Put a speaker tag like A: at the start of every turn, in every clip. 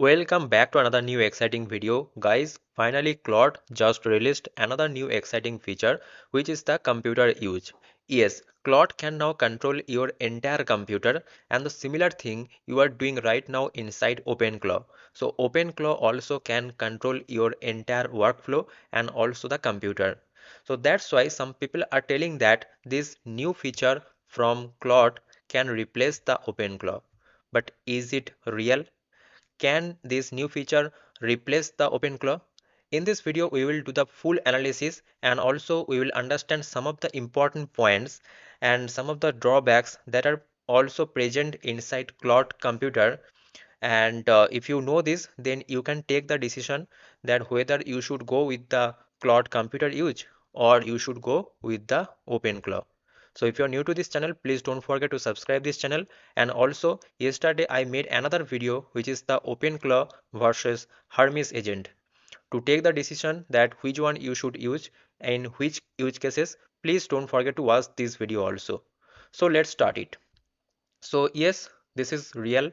A: Welcome back to another new exciting video. Guys, finally Claude just released another new exciting feature, which is the computer use. Yes, Claude can now control your entire computer, and the similar thing you are doing right now inside OpenClaw. So OpenClaw also can control your entire workflow and also the computer. So that's why some people are telling that this new feature from Claude can replace the OpenClaw. But is it real? Can this new feature replace the OpenClaw? In this video, we will do the full analysis and also we will understand some of the important points and some of the drawbacks that are also present inside Claude computer. And if you know this, then you can take the decision that whether you should go with the Claude computer use or you should go with the OpenClaw. So if you're new to this channel, please don't forget to subscribe this channel. And also yesterday I made another video which is the OpenClaw versus Hermes agent. To take the decision that which one you should use and which use cases, please don't forget to watch this video also. So let's start it. So yes, this is real.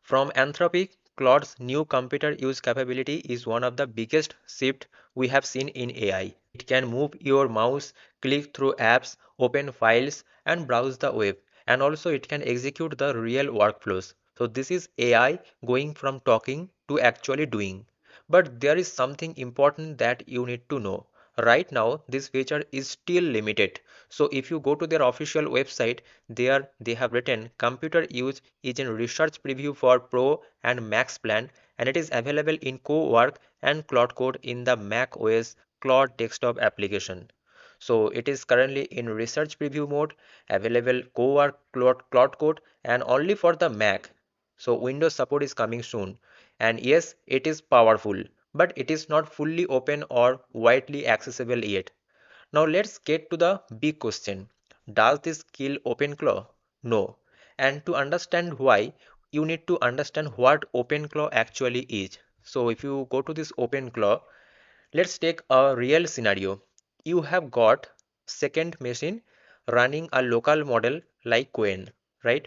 A: From Anthropic, Claude's new computer use capability is one of the biggest shift we have seen in AI. It can move your mouse, click through apps, open files, and browse the web. And also it can execute the real workflows. So this is AI going from talking to actually doing. But there is something important that you need to know. Right now, this feature is still limited. So if you go to their official website, there they have written computer use is in research preview for Pro and Max plan, and it is available in Co-work and Claude Code in the Mac OS Claude desktop application. So it is currently in research preview mode, available Co-work Claude Code and only for the Mac. So Windows support is coming soon. And yes, it is powerful, but it is not fully open or widely accessible yet. Now let's get to the big question. Does this kill OpenClaw? No. And to understand why, you need to understand what OpenClaw actually is. So if you go to this OpenClaw, let's take a real scenario. You have got second machine running a local model like Queen, right?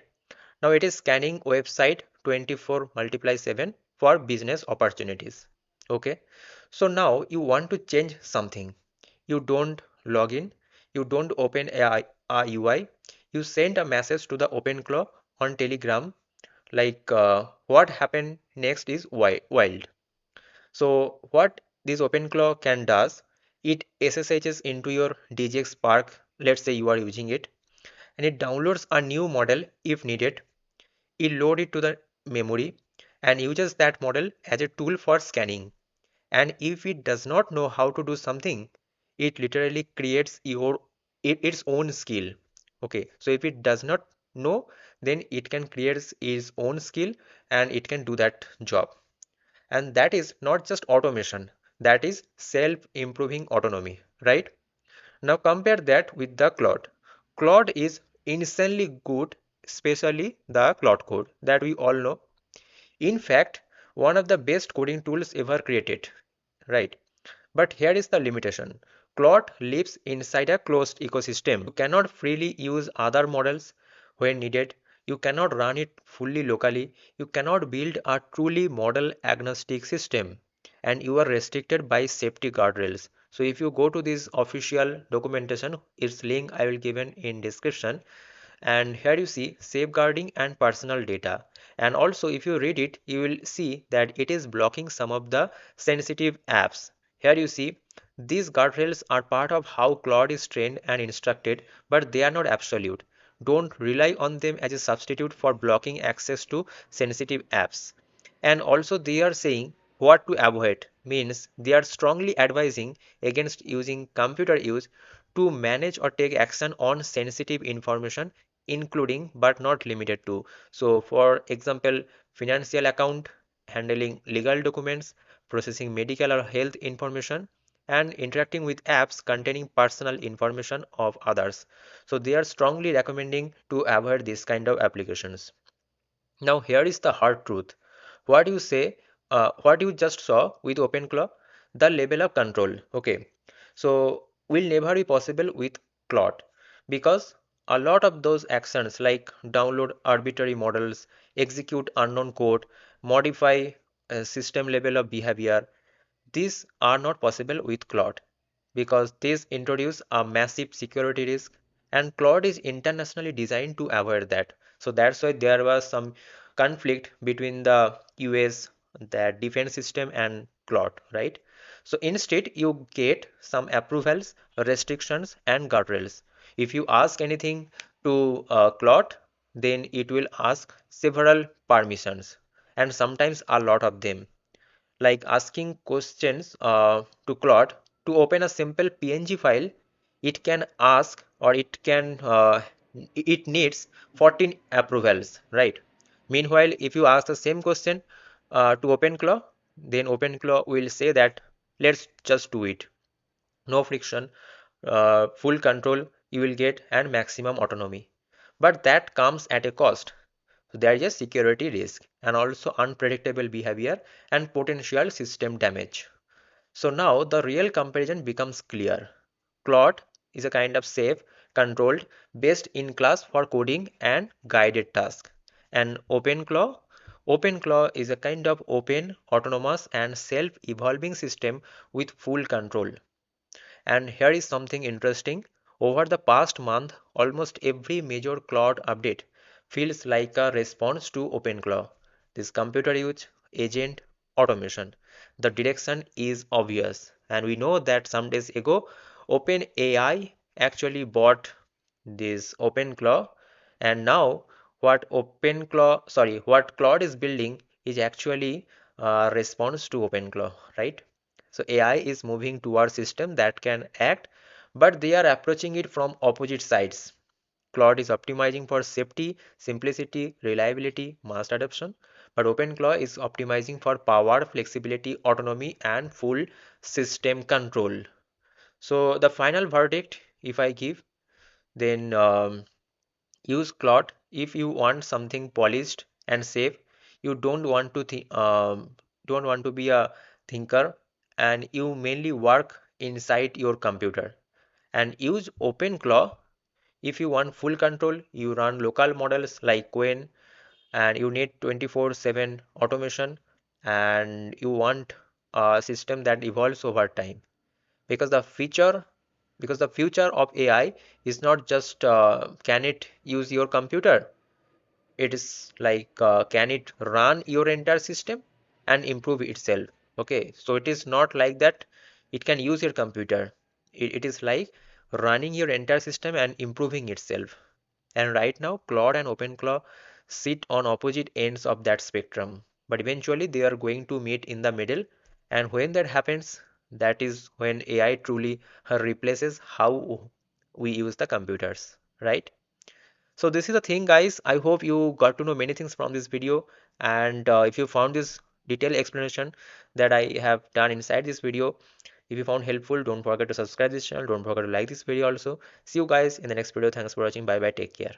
A: Now it is scanning website 24 multiply 7 for business opportunities. Okay. So now you want to change something. You don't log in. You don't open a UI. You send a message to the OpenClaw on Telegram like what happened next is wild. So what this OpenClaw can does, it SSHs into your DGX Spark. Let's say you are using it and it downloads a new model if needed. It loads it to the memory and uses that model as a tool for scanning. And if it does not know how to do something, it literally creates its own skill. Okay, so if it does not know, then it can create its own skill and it can do that job. And that is not just automation, that is self-improving autonomy, right? Now compare that with the Claude. Claude is insanely good, especially the Claude code that we all know. In fact, one of the best coding tools ever created, right? But here is the limitation. Claude lives inside a closed ecosystem. You cannot freely use other models when needed. You cannot run it fully locally. You cannot build a truly model agnostic system. And you are restricted by safety guardrails. So if you go to this official documentation, its link I will given in description, and here you see safeguarding and personal data. And also if you read it, you will see that it is blocking some of the sensitive apps. Here you see these guardrails are part of how Claude is trained and instructed, but they are not absolute. Don't rely on them as a substitute for blocking access to sensitive apps. And also they are saying what to avoid, means they are strongly advising against using computer use to manage or take action on sensitive information, including but not limited to. So for example, financial account, handling legal documents, processing medical or health information, and interacting with apps containing personal information of others. So they are strongly recommending to avoid this kind of applications. Now here is the hard truth. What you say, what you just saw with OpenClaw, the level of control. Okay, so will never be possible with Claude because a lot of those actions like download arbitrary models, execute unknown code, modify system level of behavior. These are not possible with Claude because these introduce a massive security risk, and Claude is internationally designed to avoid that. So that's why there was some conflict between the US, the defense system, and Claude, right? So instead, you get some approvals, restrictions, and guardrails. If you ask anything to Claude, then it will ask several permissions, and sometimes a lot of them, like asking questions to Claude to open a simple PNG file. It can ask, or it needs 14 approvals, right? Meanwhile, if you ask the same question to OpenClaw, then OpenClaw will say that let's just do it. No friction, full control you will get, and maximum autonomy. But that comes at a cost. So there is a security risk and also unpredictable behavior and potential system damage. So now the real comparison becomes clear. Claude is a kind of safe, controlled, based in class for coding and guided task. And OpenClaw is a kind of open, autonomous, and self-evolving system with full control. And here is something interesting. Over the past month, almost every major Claude update feels like a response to OpenClaw. This computer use, agent, automation. The direction is obvious. And we know that some days ago, OpenAI actually bought this OpenClaw. And now what Claude is building is actually a response to OpenClaw, right? So AI is moving towards system that can act, but they are approaching it from opposite sides. Claude is optimizing for safety, simplicity, reliability, mass adoption, but OpenClaw is optimizing for power, flexibility, autonomy, and full system control. So the final verdict, if I give, then use Claude if you want something polished and safe. You don't want to be a thinker, and you mainly work inside your computer. And use OpenClaw if you want full control. You run local models like Qwen, and you need 24/7 automation, and you want a system that evolves over time, because the future of AI is not just can it use your computer. It is like can it run your entire system and improve itself. Okay, so it is not like that it can use your computer. It is like running your entire system and improving itself. And right now, Claude and OpenClaw sit on opposite ends of that spectrum, but eventually they are going to meet in the middle. And when that happens, that is when AI truly replaces how we use the computers, right? So this is the thing, guys. I hope you got to know many things from this video. And if you found this detailed explanation that I have done inside this video, if you found helpful, don't forget to subscribe this channel. Don't forget to like this video also. See you guys in the next video. Thanks for watching. Bye bye. Take care.